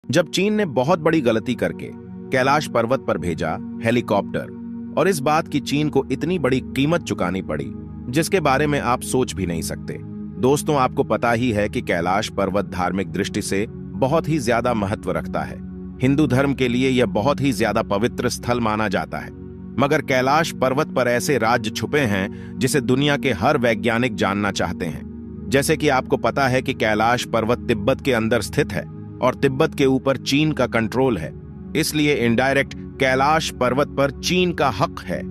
जब चीन ने बहुत बड़ी गलती करके कैलाश पर्वत पर भेजा हेलीकॉप्टर, और इस बात की चीन को इतनी बड़ी कीमत चुकानी पड़ी जिसके बारे में आप सोच भी नहीं सकते। दोस्तों, आपको पता ही है कि कैलाश पर्वत धार्मिक दृष्टि से बहुत ही ज्यादा महत्व रखता है। हिंदू धर्म के लिए यह बहुत ही ज्यादा पवित्र स्थल माना जाता है। मगर कैलाश पर्वत पर ऐसे राज्य छुपे हैं जिसे दुनिया के हर वैज्ञानिक जानना चाहते हैं। जैसे कि आपको पता है कि कैलाश पर्वत तिब्बत के अंदर स्थित है और तिब्बत के ऊपर चीन का कंट्रोल है, इसलिए इनडायरेक्ट कैलाश पर्वत पर चीन का हक है।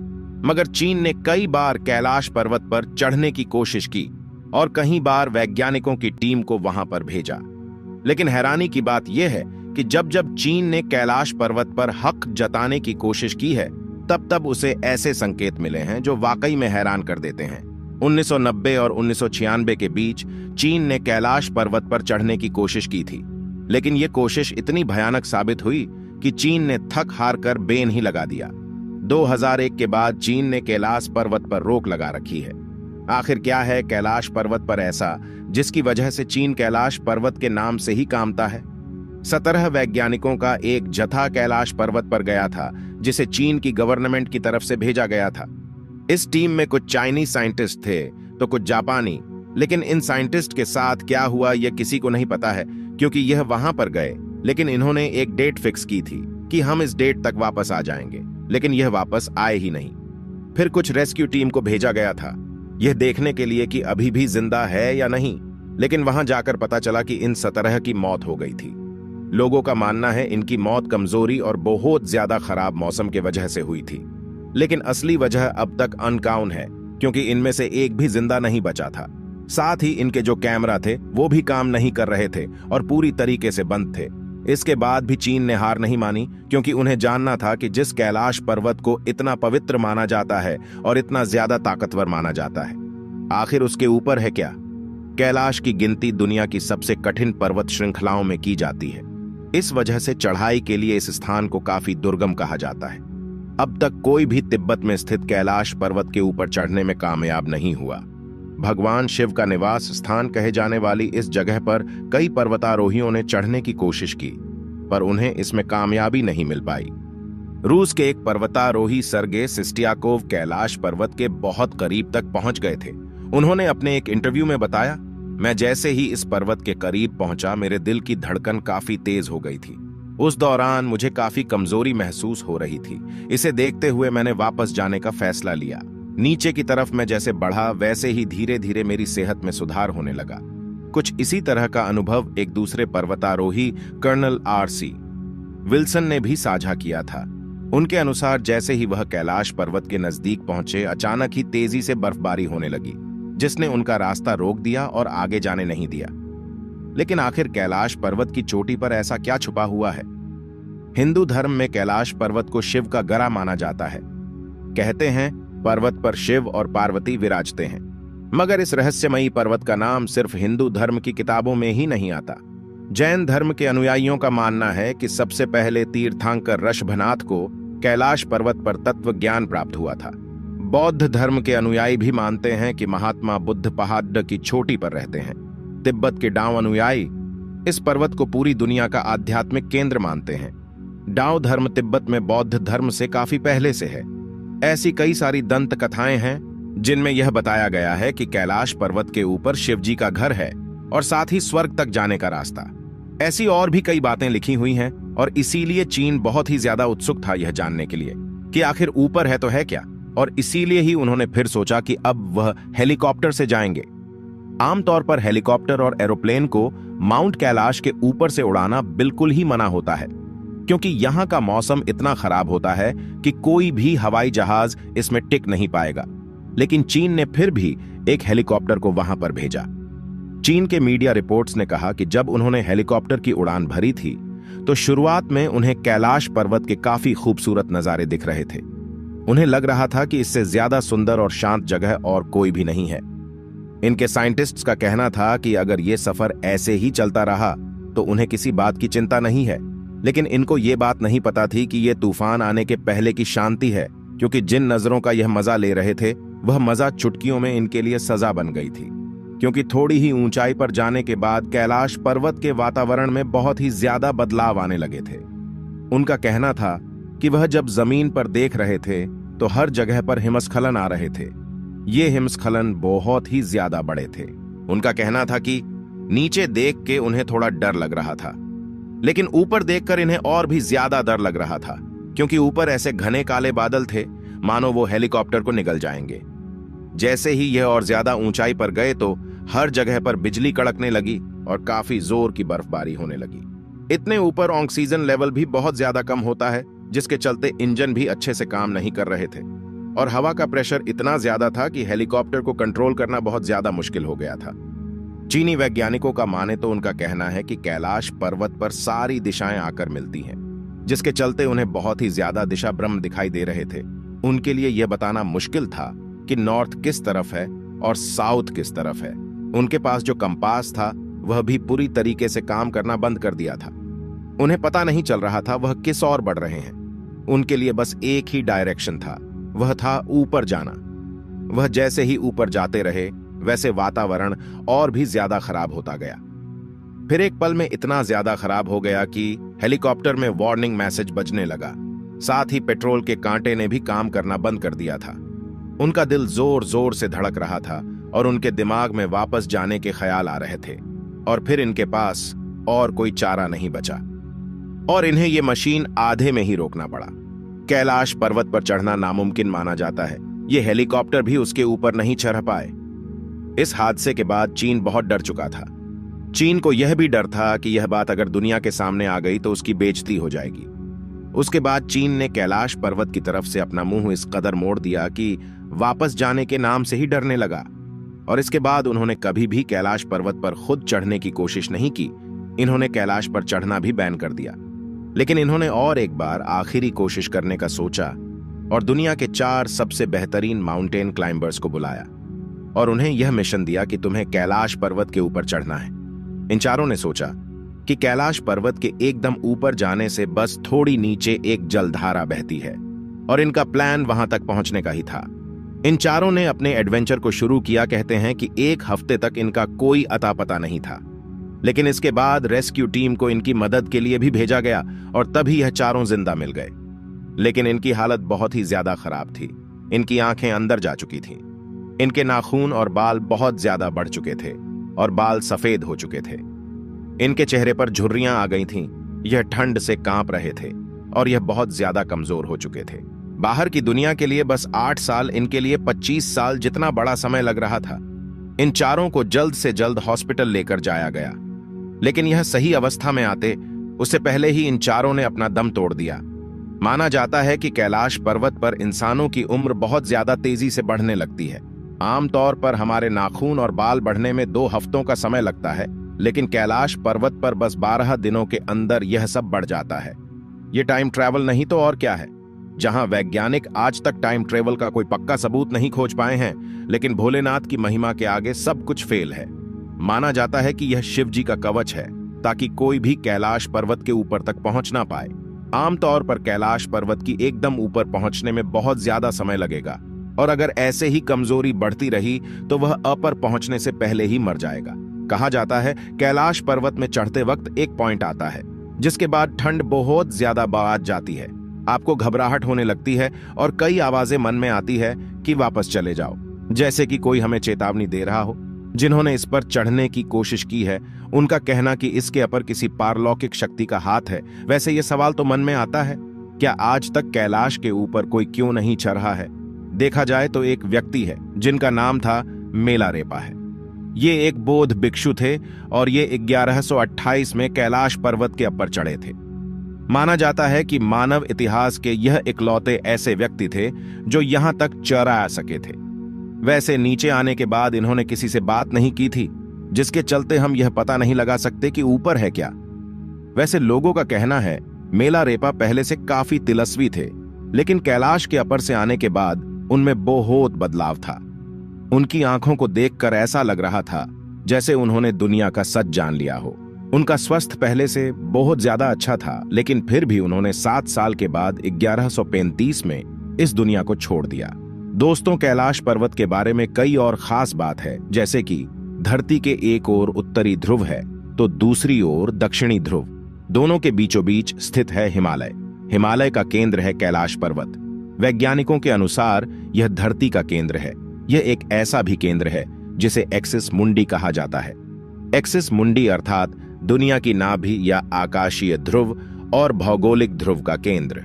मगर चीन ने कई बार कैलाश पर्वत पर चढ़ने की कोशिश की और कई बार वैज्ञानिकों की टीम को वहां पर भेजा। लेकिन हैरानी की बात यह है कि जब जब चीन ने कैलाश पर्वत पर हक जताने की कोशिश की है, तब तब उसे ऐसे संकेत मिले हैं जो वाकई में हैरान कर देते हैं। 1990 और 1996 के बीच चीन ने कैलाश पर्वत पर चढ़ने की कोशिश की थी, लेकिन यह कोशिश इतनी भयानक साबित हुई कि चीन ने थक हार कर बेन ही लगा दिया। 2001 के बाद चीन ने कैलाश पर्वत पर रोक लगा रखी है। आखिर क्या है कैलाश पर्वत पर ऐसा जिसकी वजह से चीन कैलाश पर्वत के नाम से ही कामता है? 17 वैज्ञानिकों का एक जत्था कैलाश पर्वत पर गया था, जिसे चीन की गवर्नमेंट की तरफ से भेजा गया था। इस टीम में कुछ चाइनीज साइंटिस्ट थे तो कुछ जापानी, लेकिन इन साइंटिस्ट के साथ क्या हुआ यह किसी को नहीं पता है, क्योंकि यह वहां पर गए, लेकिन इन्होंने एक डेट फिक्स की थी कि हम इस डेट तक वापस आ जाएंगे, लेकिन यह वापस आए ही नहीं। फिर कुछ रेस्क्यू टीम को भेजा गया था, यह देखने के लिए कि अभी भी जिंदा है या नहीं, लेकिन वहां जाकर पता चला कि इन 17 की मौत हो गई थी। लोगों का मानना है इनकी मौत कमजोरी और बहुत ज्यादा खराब मौसम की वजह से हुई थी, लेकिन असली वजह अब तक अनकाउन है, क्योंकि इनमें से एक भी जिंदा नहीं बचा था। साथ ही इनके जो कैमरा थे वो भी काम नहीं कर रहे थे और पूरी तरीके से बंद थे। इसके बाद भी चीन ने हार नहीं मानी, क्योंकि उन्हें जानना था कि जिस कैलाश पर्वत को इतना पवित्र माना जाता है और इतना ज्यादा ताकतवर माना जाता है, आखिर उसके ऊपर है क्या? कैलाश की गिनती दुनिया की सबसे कठिन पर्वत श्रृंखलाओं में की जाती है। इस वजह से चढ़ाई के लिए इस स्थान को काफी दुर्गम कहा जाता है। अब तक कोई भी तिब्बत में स्थित कैलाश पर्वत के ऊपर चढ़ने में कामयाब नहीं हुआ। भगवान शिव का निवास स्थान कहे जाने वाली इस जगह पर कई पर्वतारोहियों ने चढ़ने की कोशिश की, पर उन्हें इसमें कामयाबी नहीं मिल पाई। रूस के एक पर्वतारोही सर्गे सिस्टियाकोव कैलाश पर्वत के बहुत करीब तक पहुंच गए थे। उन्होंने अपने एक इंटरव्यू में बताया, मैं जैसे ही इस पर्वत के करीब पहुंचा, मेरे दिल की धड़कन काफी तेज हो गई थी। उस दौरान मुझे काफी कमजोरी महसूस हो रही थी। इसे देखते हुए मैंने वापस जाने का फैसला लिया। नीचे की तरफ मैं जैसे बढ़ा, वैसे ही धीरे धीरे मेरी सेहत में सुधार होने लगा। कुछ इसी तरह का अनुभव एक दूसरे पर्वतारोही कर्नल आर.सी. विल्सन ने भी साझा किया था। उनके अनुसार जैसे ही वह कैलाश पर्वत के नजदीक पहुंचे, अचानक ही तेजी से बर्फबारी होने लगी, जिसने उनका रास्ता रोक दिया और आगे जाने नहीं दिया। लेकिन आखिर कैलाश पर्वत की चोटी पर ऐसा क्या छुपा हुआ है? हिंदू धर्म में कैलाश पर्वत को शिव का गरा माना जाता है। कहते हैं पर्वत पर शिव और पार्वती विराजते हैं, मगर इस रहस्यमयी पर्वत का नाम सिर्फ हिंदू धर्म की किताबों में ही नहीं आता। जैन धर्म के अनुयायियों का मानना है कि सबसे पहले तीर्थंकर ऋषभनाथ को कैलाश पर्वत पर तत्व ज्ञान प्राप्त हुआ था। बौद्ध धर्म के अनुयायी भी मानते हैं कि महात्मा बुद्ध पहाड़ की चोटी पर रहते हैं। तिब्बत के डाउ अनुयायी इस पर्वत को पूरी दुनिया का आध्यात्मिक केंद्र मानते हैं। डाउ धर्म तिब्बत में बौद्ध धर्म से काफी पहले से है। ऐसी कई सारी दंत कथाएं हैं जिनमें यह बताया गया है कि कैलाश पर्वत के ऊपर शिवजी का घर है और साथ ही स्वर्ग तक जाने का रास्ता। ऐसी और भी कई बातें लिखी हुई हैं और इसीलिए चीन बहुत ही ज्यादा उत्सुक था यह जानने के लिए कि आखिर ऊपर है तो है क्या, और इसीलिए ही उन्होंने फिर सोचा कि अब वह हेलीकॉप्टर से जाएंगे। आमतौर पर हेलीकॉप्टर और एरोप्लेन को माउंट कैलाश के ऊपर से उड़ाना बिल्कुल ही मना होता है, क्योंकि यहां का मौसम इतना खराब होता है कि कोई भी हवाई जहाज इसमें टिक नहीं पाएगा। लेकिन चीन ने फिर भी एक हेलीकॉप्टर को वहां पर भेजा। चीन के मीडिया रिपोर्ट्स ने कहा कि जब उन्होंने हेलीकॉप्टर की उड़ान भरी थी तो शुरुआत में उन्हें कैलाश पर्वत के काफी खूबसूरत नजारे दिख रहे थे। उन्हें लग रहा था कि इससे ज्यादा सुंदर और शांत जगह और कोई भी नहीं है। इनके साइंटिस्ट्स का कहना था कि अगर यह सफर ऐसे ही चलता रहा तो उन्हें किसी बात की चिंता नहीं है। लेकिन इनको ये बात नहीं पता थी कि यह तूफान आने के पहले की शांति है, क्योंकि जिन नजरों का यह मजा ले रहे थे वह मजा चुटकियों में इनके लिए सजा बन गई थी। क्योंकि थोड़ी ही ऊंचाई पर जाने के बाद कैलाश पर्वत के वातावरण में बहुत ही ज्यादा बदलाव आने लगे थे। उनका कहना था कि वह जब जमीन पर देख रहे थे तो हर जगह पर हिमस्खलन आ रहे थे। ये हिमस्खलन बहुत ही ज्यादा बड़े थे। उनका कहना था कि नीचे देख के उन्हें थोड़ा डर लग रहा था, लेकिन ऊपर देखकर इन्हें और भी ज्यादा डर लग रहा था, क्योंकि ऊपर ऐसे घने काले बादल थे मानो वो हेलीकॉप्टर को निगल जाएंगे। जैसे ही यह और ज्यादा ऊंचाई पर गए तो हर जगह पर बिजली कड़कने लगी और काफी जोर की बर्फबारी होने लगी। इतने ऊपर ऑक्सीजन लेवल भी बहुत ज्यादा कम होता है, जिसके चलते इंजन भी अच्छे से काम नहीं कर रहे थे और हवा का प्रेशर इतना ज्यादा था कि हेलीकॉप्टर को कंट्रोल करना बहुत ज्यादा मुश्किल हो गया था। चीनी वैज्ञानिकों का माने तो उनका कहना है कि कैलाश पर्वत पर सारी दिशाएं आकर मिलती हैं, जिसके चलते उन्हें बहुत ही ज्यादा दिशा भ्रम दिखाई दे रहे थे। उनके लिए यह बताना मुश्किल था कि नॉर्थ किस तरफ है और साउथ किस तरफ है। उनके पास जो कंपास था वह भी पूरी तरीके से काम करना बंद कर दिया था। उन्हें पता नहीं चल रहा था वह किस ओर बढ़ रहे हैं। उनके लिए बस एक ही डायरेक्शन था, वह था ऊपर जाना। वह जैसे ही ऊपर जाते रहे वैसे वातावरण और भी ज्यादा खराब होता गया। फिर एक पल में इतना ज्यादा खराब हो गया कि हेलीकॉप्टर में वार्निंग मैसेज बजने लगा। साथ ही पेट्रोल के कांटे ने भी काम करना बंद कर दिया था। उनका दिल जोर जोर से धड़क रहा था और उनके दिमाग में वापस जाने के ख्याल आ रहे थे। और फिर इनके पास और कोई चारा नहीं बचा और इन्हें यह मशीन आधे में ही रोकना पड़ा। कैलाश पर्वत पर चढ़ना नामुमकिन माना जाता है। यह हेलीकॉप्टर भी उसके ऊपर नहीं चढ़ पाए। इस हादसे के बाद चीन बहुत डर चुका था। चीन को यह भी डर था कि यह बात अगर दुनिया के सामने आ गई तो उसकी बेइज्जती हो जाएगी। उसके बाद चीन ने कैलाश पर्वत की तरफ से अपना मुंह इस कदर मोड़ दिया कि वापस जाने के नाम से ही डरने लगा। और इसके बाद उन्होंने कभी भी कैलाश पर्वत पर खुद चढ़ने की कोशिश नहीं की। इन्होंने कैलाश पर चढ़ना भी बैन कर दिया। लेकिन इन्होंने और एक बार आखिरी कोशिश करने का सोचा और दुनिया के 4 सबसे बेहतरीन माउंटेन क्लाइंबर्स को बुलाया और उन्हें यह मिशन दिया कि तुम्हें कैलाश पर्वत के ऊपर चढ़ना है। इन चारों ने सोचा कि कैलाश पर्वत के एकदम ऊपर जाने से बस थोड़ी नीचे एक जलधारा बहती है और इनका प्लान वहां तक पहुंचने का ही था। इन चारों ने अपने एडवेंचर को शुरू किया। कहते हैं कि 1 हफ्ते तक इनका कोई अता पता नहीं था, लेकिन इसके बाद रेस्क्यू टीम को इनकी मदद के लिए भी भेजा गया और तभी यह चारों जिंदा मिल गए। लेकिन इनकी हालत बहुत ही ज्यादा खराब थी। इनकी आंखें अंदर जा चुकी थीं। इनके नाखून और बाल बहुत ज्यादा बढ़ चुके थे और बाल सफेद हो चुके थे। इनके चेहरे पर झुर्रियां आ गई थीं। यह ठंड से कांप रहे थे और यह बहुत ज्यादा कमजोर हो चुके थे। बाहर की दुनिया के लिए बस 8 साल इनके लिए 25 साल जितना बड़ा समय लग रहा था। इन चारों को जल्द से जल्द हॉस्पिटल लेकर जाया गया, लेकिन यह सही अवस्था में आते उससे पहले ही इन चारों ने अपना दम तोड़ दिया। माना जाता है कि कैलाश पर्वत पर इंसानों की उम्र बहुत ज्यादा तेजी से बढ़ने लगती है। आमतौर पर हमारे नाखून और बाल बढ़ने में 2 हफ्तों का समय लगता है, लेकिन कैलाश पर्वत पर बस 12 दिनों के अंदर यह सब बढ़ जाता है। यह टाइम ट्रैवल नहीं तो और क्या है। जहां वैज्ञानिक आज तक टाइम ट्रैवल का कोई पक्का सबूत नहीं खोज पाए हैं, लेकिन भोलेनाथ की महिमा के आगे सब कुछ फेल है। माना जाता है कि यह शिव जी का कवच है ताकि कोई भी कैलाश पर्वत के ऊपर तक पहुंच ना पाए। आमतौर पर कैलाश पर्वत की एकदम ऊपर पहुंचने में बहुत ज्यादा समय लगेगा और अगर ऐसे ही कमजोरी बढ़ती रही तो वह अपर पहुंचने से पहले ही मर जाएगा। कहा जाता है कैलाश पर्वत में चढ़ते वक्त एक पॉइंट आता है जिसके बाद ठंड बहुत ज्यादा बढ़ जाती है। आपको घबराहट होने लगती है और कई आवाजें मन में आती है कि वापस चले जाओ, जैसे कि कोई हमें चेतावनी दे रहा हो। जिन्होंने इस पर चढ़ने की कोशिश की है उनका कहना कि इसके ऊपर किसी पारलौकिक शक्ति का हाथ है। वैसे ये सवाल तो मन में आता है, क्या आज तक कैलाश के ऊपर कोई क्यों नहीं चढ़ा है? देखा जाए तो एक व्यक्ति है जिनका नाम था मेलारेपा है। ये एक बौद्ध भिक्षु थे और ये 1128 में कैलाश पर्वत के ऊपर चढ़े थे। माना जाता है कि मानव इतिहास के यह इकलौते ऐसे व्यक्ति थे जो यहां तक चढ़ आ सके थे। वैसे नीचे आने के बाद इन्होंने किसी से बात नहीं की थी, जिसके चलते हम यह पता नहीं लगा सकते कि ऊपर है क्या। वैसे लोगों का कहना है मेलारेपा पहले से काफी तिलस्वी थे, लेकिन कैलाश के ऊपर से आने के बाद उनमें बहुत बदलाव था। उनकी आंखों को देखकर ऐसा लग रहा था जैसे उन्होंने दुनिया का सच जान लिया हो। उनका स्वास्थ्य पहले से बहुत ज्यादा अच्छा था, लेकिन फिर भी उन्होंने 7 साल के बाद 1135 में इस दुनिया को छोड़ दिया। दोस्तों, कैलाश पर्वत के बारे में कई और खास बात है, जैसे कि धरती के एक ओर उत्तरी ध्रुव है तो दूसरी ओर दक्षिणी ध्रुव। दोनों के बीचों बीच स्थित है हिमालय। हिमालय का केंद्र है कैलाश पर्वत। वैज्ञानिकों के अनुसार यह धरती का केंद्र है। यह एक ऐसा भी केंद्र है जिसे एक्सिस मुंडी कहा जाता है। एक्सिस मुंडी अर्थात दुनिया की नाभि या आकाशीय ध्रुव और भौगोलिक ध्रुव का केंद्र।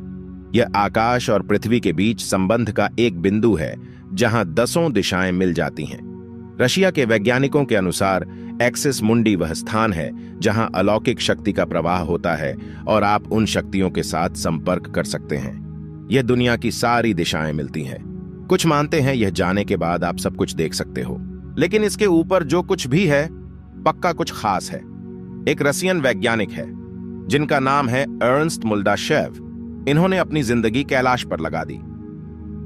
यह आकाश और पृथ्वी के बीच संबंध का एक बिंदु है जहां 10 दिशाएं मिल जाती हैं। रशिया के वैज्ञानिकों के अनुसार एक्सिस मुंडी वह स्थान है जहां अलौकिक शक्ति का प्रवाह होता है और आप उन शक्तियों के साथ संपर्क कर सकते हैं। यह दुनिया की सारी दिशाएं मिलती हैं। कुछ मानते हैं यह जाने के बाद आप सब कुछ देख सकते हो, लेकिन इसके ऊपर जो कुछ भी है पक्का कुछ खास है। एक रसियन वैज्ञानिक है जिनका नाम है अर्नस्ट मुल्डाशेव। इन्होंने अपनी जिंदगी कैलाश पर लगा दी।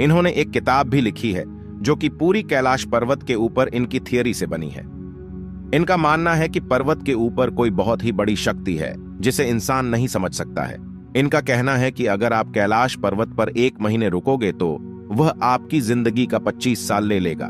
इन्होंने एक किताब भी लिखी है जो कि पूरी कैलाश पर्वत के ऊपर इनकी थियरी से बनी है। इनका मानना है कि पर्वत के ऊपर कोई बहुत ही बड़ी शक्ति है जिसे इंसान नहीं समझ सकता है। इनका कहना है कि अगर आप कैलाश पर्वत पर 1 महीने रुकोगे तो वह आपकी जिंदगी का 25 साल ले लेगा।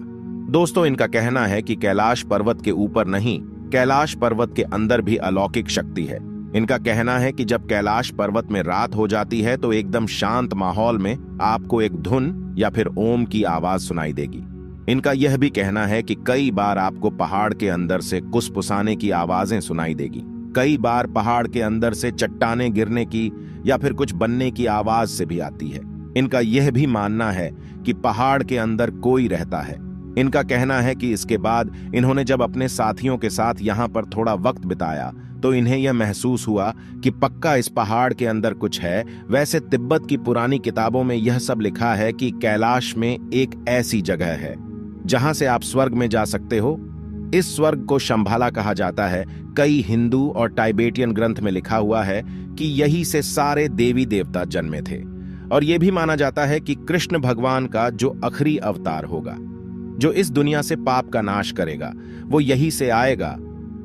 दोस्तों, इनका कहना है कि कैलाश पर्वत के ऊपर नहीं, कैलाश पर्वत के अंदर भी अलौकिक शक्ति है। इनका कहना है कि जब कैलाश पर्वत में रात हो जाती है तो एकदम शांत माहौल में आपको एक धुन या फिर ओम की आवाज सुनाई देगी। इनका यह भी कहना है कि कई बार आपको पहाड़ के अंदर से कुसपुसाने की आवाजें सुनाई देगी। कई बार पहाड़ के अंदर से चट्टानें गिरने की या फिर कुछ बनने की आवाज से भी आती है। इनका यह भी मानना है कि पहाड़ के अंदर कोई रहता है। इनका कहना है कि इसके बाद इन्होंने जब अपने साथियों के साथ यहाँ पर थोड़ा वक्त बिताया तो इन्हें यह महसूस हुआ कि पक्का इस पहाड़ के अंदर कुछ है। वैसे तिब्बत की पुरानी किताबों में यह सब लिखा है कि कैलाश में एक ऐसी जगह है जहां से आप स्वर्ग में जा सकते हो। इस स्वर्ग को शंभाला कहा जाता है। कई हिंदू और टाइबेटियन ग्रंथ में लिखा हुआ है कि यही से सारे देवी देवता जन्मे थे। और यह भी माना जाता है कि कृष्ण भगवान का जो आखिरी अवतार होगा, जो इस दुनिया से पाप का नाश करेगा, वो यही से आएगा।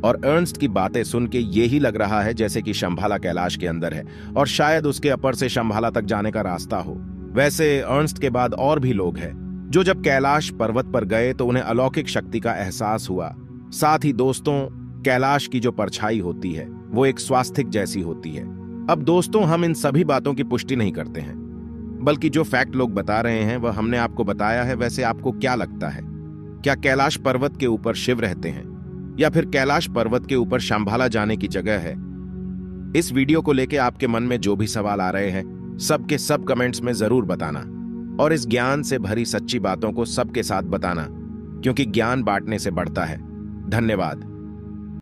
और अर्नस्ट की बातें सुन के यही लग रहा है जैसे कि शंभाला कैलाश के अंदर है और शायद उसके अपर से शंभाला तक जाने का रास्ता हो। वैसे अर्नस्ट के बाद और भी लोग हैं जो जब कैलाश पर्वत पर गए तो उन्हें अलौकिक शक्ति का एहसास हुआ। साथ ही दोस्तों, कैलाश की जो परछाई होती है वो एक स्वास्तिक जैसी होती है। अब दोस्तों, हम इन सभी बातों की पुष्टि नहीं करते हैं, बल्कि जो फैक्ट लोग बता रहे हैं वह हमने आपको बताया है। वैसे आपको क्या लगता है, क्या कैलाश पर्वत के ऊपर शिव रहते हैं या फिर कैलाश पर्वत के ऊपर शंभाला जाने की जगह है? इस वीडियो को लेके आपके मन में जो भी सवाल आ रहे हैं सब के सब कमेंट्स में जरूर बताना और इस ज्ञान से भरी सच्ची बातों को सबके साथ बताना, क्योंकि ज्ञान बांटने से बढ़ता है। धन्यवाद।